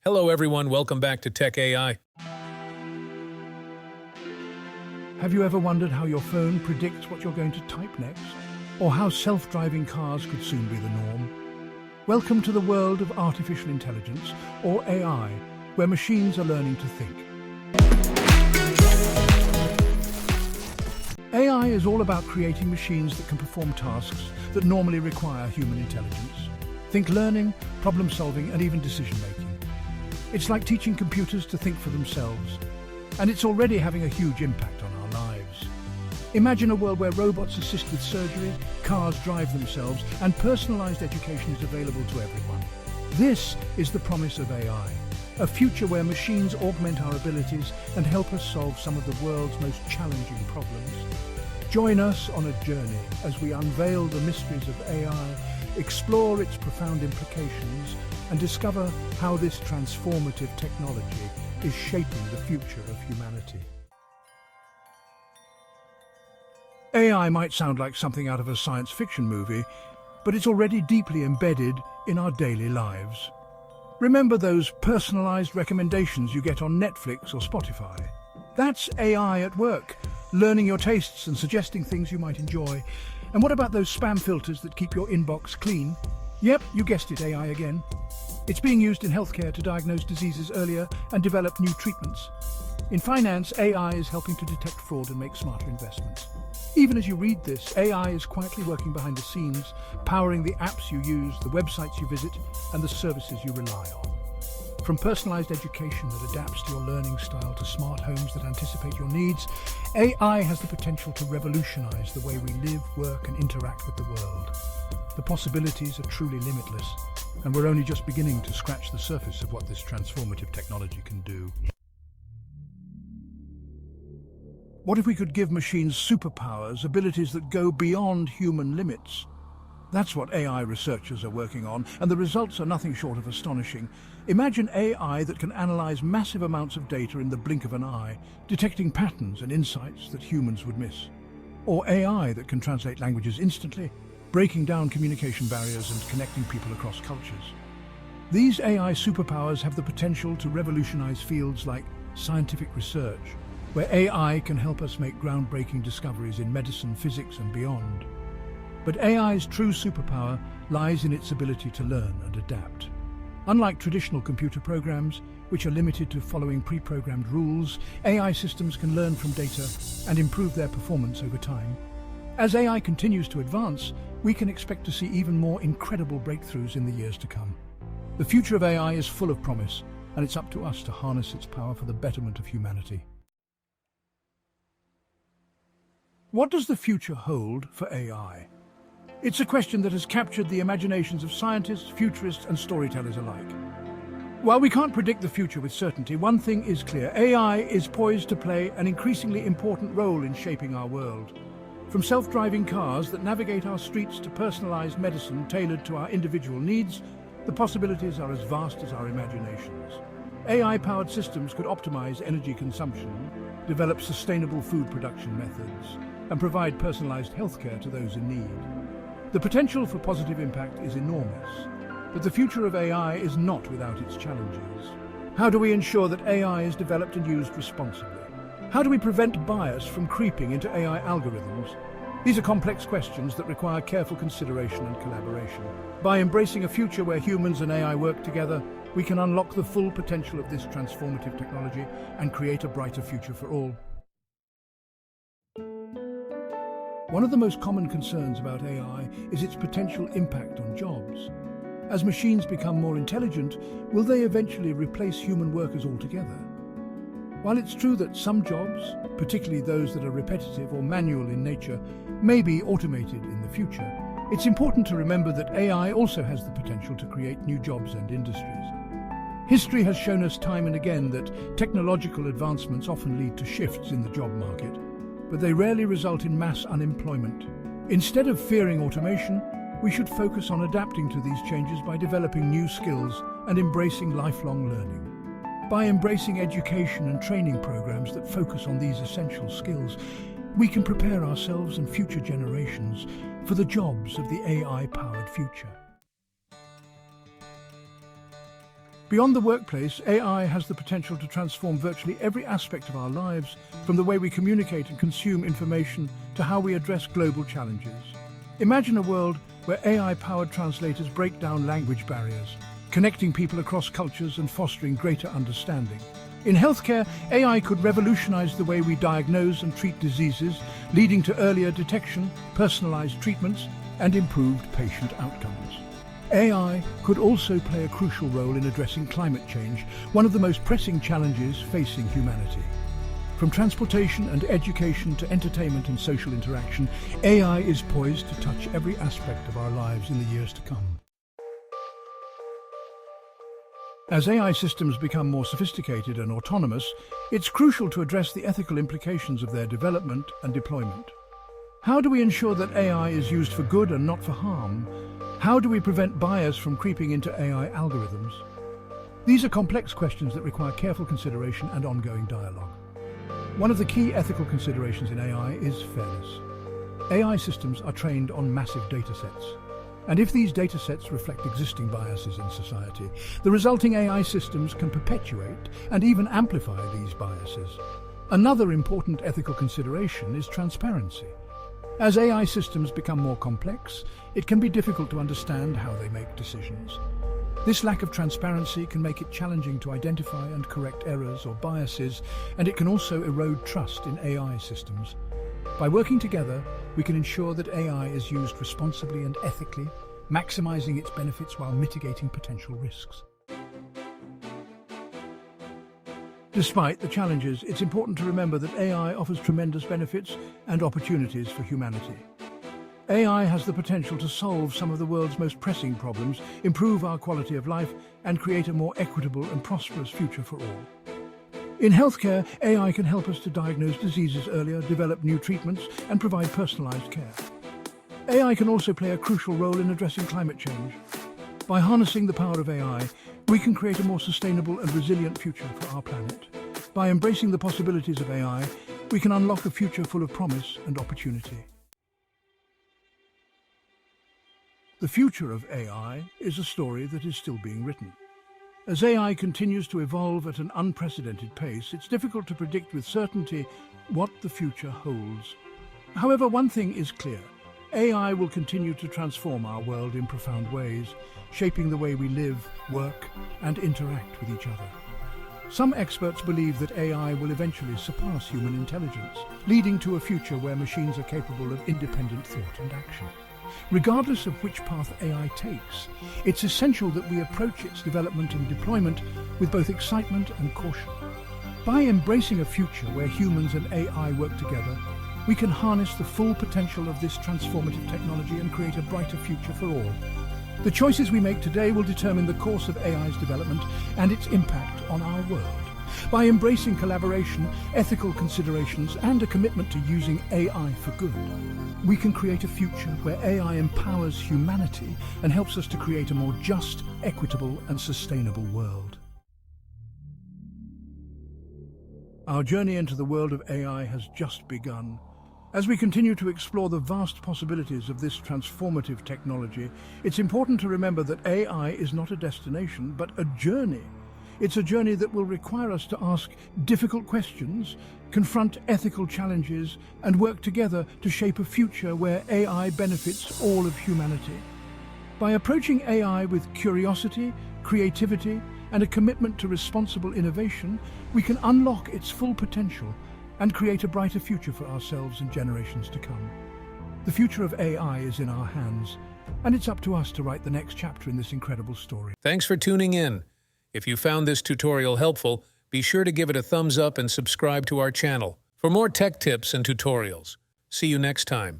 Hello everyone, welcome back to Tech AI. Have you ever wondered how your phone predicts what you're going to type next? Or how self-driving cars could soon be the norm? Welcome to the world of artificial intelligence, or AI, where machines are learning to think. AI is all about creating machines that can perform tasks that normally require human intelligence. Think learning, problem solving, and even decision making. It's like teaching computers to think for themselves, and it's already having a huge impact on our lives. Imagine a world where robots assist with surgery, cars drive themselves, and personalized education is available to everyone. This is the promise of AI, a future where machines augment our abilities and help us solve some of the world's most challenging problems. Join us on a journey as we unveil the mysteries of AI, explore its profound implications, and discover how this transformative technology is shaping the future of humanity. AI might sound like something out of a science fiction movie, but it's already deeply embedded in our daily lives. Remember those personalized recommendations you get on Netflix or Spotify? That's AI at work, learning your tastes and suggesting things you might enjoy. And what about those spam filters that keep your inbox clean? Yep, you guessed it, AI again. It's being used in healthcare to diagnose diseases earlier and develop new treatments. In finance, AI is helping to detect fraud and make smarter investments. Even as you read this, AI is quietly working behind the scenes, powering the apps you use, the websites you visit, and the services you rely on. From personalized education that adapts to your learning style to smart homes that anticipate your needs, AI has the potential to revolutionize the way we live, work, and interact with the world. The possibilities are truly limitless, and we're only just beginning to scratch the surface of what this transformative technology can do. What if we could give machines superpowers, abilities that go beyond human limits? That's what AI researchers are working on, and the results are nothing short of astonishing. Imagine AI that can analyze massive amounts of data in the blink of an eye, detecting patterns and insights that humans would miss. Or AI that can translate languages instantly, breaking down communication barriers and connecting people across cultures. These AI superpowers have the potential to revolutionize fields like scientific research, where AI can help us make groundbreaking discoveries in medicine, physics, and beyond. But AI's true superpower lies in its ability to learn and adapt. Unlike traditional computer programs, which are limited to following pre-programmed rules, AI systems can learn from data and improve their performance over time. As AI continues to advance, we can expect to see even more incredible breakthroughs in the years to come. The future of AI is full of promise, and it's up to us to harness its power for the betterment of humanity. What does the future hold for AI? It's a question that has captured the imaginations of scientists, futurists, and storytellers alike. While we can't predict the future with certainty, one thing is clear: AI is poised to play an increasingly important role in shaping our world. From self-driving cars that navigate our streets to personalized medicine tailored to our individual needs, the possibilities are as vast as our imaginations. AI-powered systems could optimize energy consumption, develop sustainable food production methods, and provide personalized healthcare to those in need. The potential for positive impact is enormous, but the future of AI is not without its challenges. How do we ensure that AI is developed and used responsibly? How do we prevent bias from creeping into AI algorithms? These are complex questions that require careful consideration and collaboration. By embracing a future where humans and AI work together, we can unlock the full potential of this transformative technology and create a brighter future for all. One of the most common concerns about AI is its potential impact on jobs. As machines become more intelligent, will they eventually replace human workers altogether? While it's true that some jobs, particularly those that are repetitive or manual in nature, may be automated in the future, it's important to remember that AI also has the potential to create new jobs and industries. History has shown us time and again that technological advancements often lead to shifts in the job market, but they rarely result in mass unemployment. Instead of fearing automation, we should focus on adapting to these changes by developing new skills and embracing lifelong learning. By embracing education and training programs that focus on these essential skills, we can prepare ourselves and future generations for the jobs of the AI-powered future. Beyond the workplace, AI has the potential to transform virtually every aspect of our lives, from the way we communicate and consume information to how we address global challenges. Imagine a world where AI-powered translators break down language barriers, connecting people across cultures and fostering greater understanding. In healthcare, AI could revolutionize the way we diagnose and treat diseases, leading to earlier detection, personalized treatments, and improved patient outcomes. AI could also play a crucial role in addressing climate change, one of the most pressing challenges facing humanity. From transportation and education to entertainment and social interaction, AI is poised to touch every aspect of our lives in the years to come. As AI systems become more sophisticated and autonomous, it's crucial to address the ethical implications of their development and deployment. How do we ensure that AI is used for good and not for harm? How do we prevent bias from creeping into AI algorithms? These are complex questions that require careful consideration and ongoing dialogue. One of the key ethical considerations in AI is fairness. AI systems are trained on massive datasets. And if these datasets reflect existing biases in society, the resulting AI systems can perpetuate and even amplify these biases. Another important ethical consideration is transparency. As AI systems become more complex, it can be difficult to understand how they make decisions. This lack of transparency can make it challenging to identify and correct errors or biases, and it can also erode trust in AI systems. By working together, we can ensure that AI is used responsibly and ethically, maximizing its benefits while mitigating potential risks. Despite the challenges, it's important to remember that AI offers tremendous benefits and opportunities for humanity. AI has the potential to solve some of the world's most pressing problems, improve our quality of life, and create a more equitable and prosperous future for all. In healthcare, AI can help us to diagnose diseases earlier, develop new treatments, and provide personalized care. AI can also play a crucial role in addressing climate change. By harnessing the power of AI, we can create a more sustainable and resilient future for our planet. By embracing the possibilities of AI, we can unlock a future full of promise and opportunity. The future of AI is a story that is still being written. As AI continues to evolve at an unprecedented pace, it's difficult to predict with certainty what the future holds. However, one thing is clear. AI will continue to transform our world in profound ways, shaping the way we live, work, and interact with each other. Some experts believe that AI will eventually surpass human intelligence, leading to a future where machines are capable of independent thought and action. Regardless of which path AI takes, it's essential that we approach its development and deployment with both excitement and caution. By embracing a future where humans and AI work together, we can harness the full potential of this transformative technology and create a brighter future for all. The choices we make today will determine the course of AI's development and its impact on our world. By embracing collaboration, ethical considerations, and a commitment to using AI for good, we can create a future where AI empowers humanity and helps us to create a more just, equitable, and sustainable world. Our journey into the world of AI has just begun. As we continue to explore the vast possibilities of this transformative technology, it's important to remember that AI is not a destination, but a journey. It's a journey that will require us to ask difficult questions, confront ethical challenges, and work together to shape a future where AI benefits all of humanity. By approaching AI with curiosity, creativity, and a commitment to responsible innovation, we can unlock its full potential and create a brighter future for ourselves and generations to come. The future of AI is in our hands, and it's up to us to write the next chapter in this incredible story. Thanks for tuning in. If you found this tutorial helpful, be sure to give it a thumbs up and subscribe to our channel for more tech tips and tutorials. See you next time.